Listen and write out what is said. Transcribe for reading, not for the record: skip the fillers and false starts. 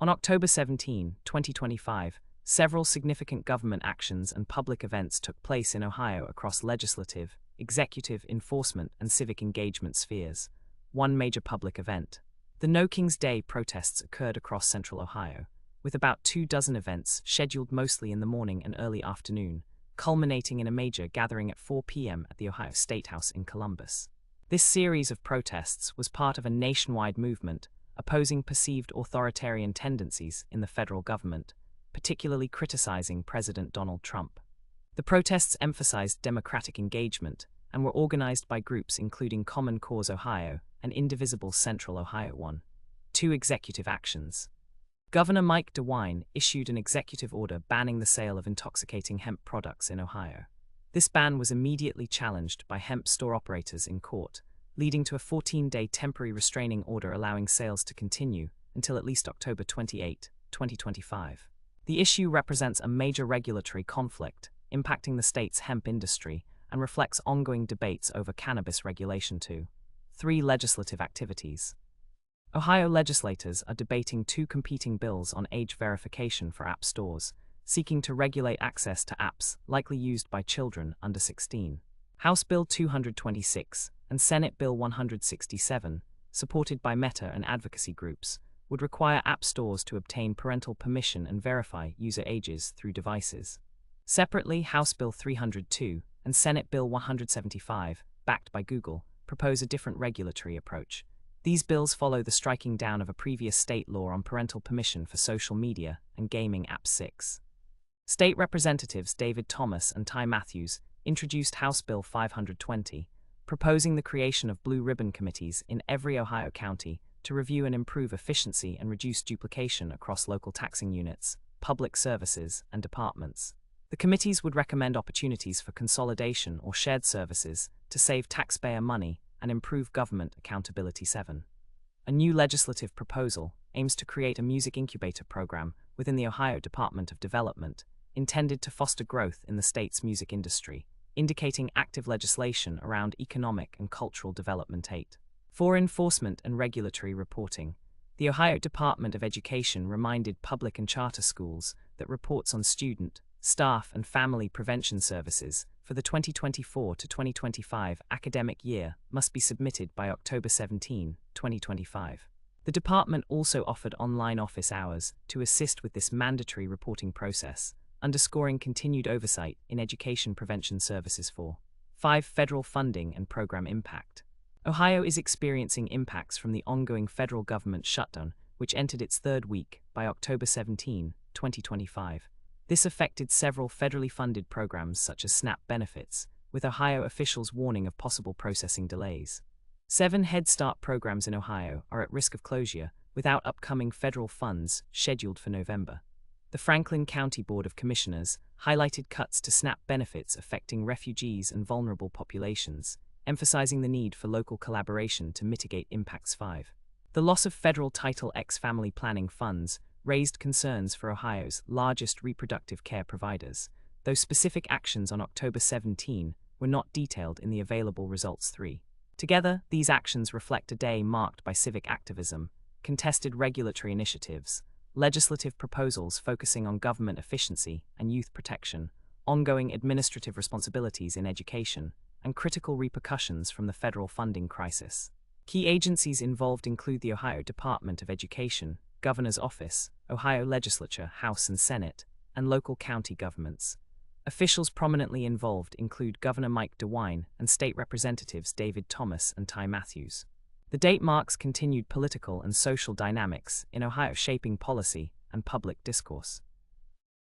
On October 17, 2025, several significant government actions and public events took place in Ohio across legislative, executive, enforcement, and civic engagement spheres. One major public event. The No King's Day protests occurred across central Ohio, with about 24 events scheduled mostly in the morning and early afternoon, culminating in a major gathering at 4 p.m. at the Ohio State House in Columbus. This series of protests was part of a nationwide movement opposing perceived authoritarian tendencies in the federal government, particularly criticizing President Donald Trump. The protests emphasized democratic engagement and were organized by groups including Common Cause Ohio and Indivisible Central Ohio. 2 executive actions. Governor Mike DeWine issued an executive order banning the sale of intoxicating hemp products in Ohio. This ban was immediately challenged by hemp store operators in court, leading to a 14-day temporary restraining order allowing sales to continue until at least October 28, 2025. The issue represents a major regulatory conflict impacting the state's hemp industry and reflects ongoing debates over cannabis regulation. 3 legislative activities. Ohio legislators are debating 2 competing bills on age verification for app stores, seeking to regulate access to apps likely used by children under 16. House Bill 226 and Senate Bill 167, supported by Meta and advocacy groups, would require app stores to obtain parental permission and verify user ages through devices. Separately, House Bill 302 and Senate Bill 175, backed by Google, propose a different regulatory approach. These bills follow the striking down of a previous state law on parental permission for social media and gaming apps. 6. State Representatives David Thomas and Ty Matthews introduced House Bill 520, proposing the creation of blue ribbon committees in every Ohio county to review and improve efficiency and reduce duplication across local taxing units, public services, and departments. The committees would recommend opportunities for consolidation or shared services to save taxpayer money and improve government accountability. 7. A new legislative proposal aims to create a music incubator program within the Ohio Department of Development, intended to foster growth in the state's music industry, indicating active legislation around economic and cultural development. 8. For enforcement and regulatory reporting, the Ohio Department of Education reminded public and charter schools that reports on student, staff, and family prevention services for the 2024 to 2025 academic year must be submitted by October 17, 2025. The department also offered online office hours to assist with this mandatory reporting process, underscoring continued oversight in education prevention services. 4. 5. Federal funding and program impact. Ohio is experiencing impacts from the ongoing federal government shutdown, which entered its 3rd week by October 17, 2025. This affected several federally funded programs such as SNAP benefits, with Ohio officials warning of possible processing delays. 7. Head Start programs in Ohio are at risk of closure without upcoming federal funds scheduled for November. The Franklin County Board of Commissioners highlighted cuts to SNAP benefits affecting refugees and vulnerable populations, emphasizing the need for local collaboration to mitigate impacts. 5. The loss of federal Title X family planning funds raised concerns for Ohio's largest reproductive care providers, though specific actions on October 17 were not detailed in the available results. 3. Together, these actions reflect a day marked by civic activism, contested regulatory initiatives, legislative proposals focusing on government efficiency and youth protection, ongoing administrative responsibilities in education, and critical repercussions from the federal funding crisis. Key agencies involved include the Ohio Department of Education, Governor's Office, Ohio Legislature, House and Senate, and local county governments. Officials prominently involved include Governor Mike DeWine and State Representatives David Thomas and Ty Matthews. The date marks continued political and social dynamics in Ohio shaping policy and public discourse.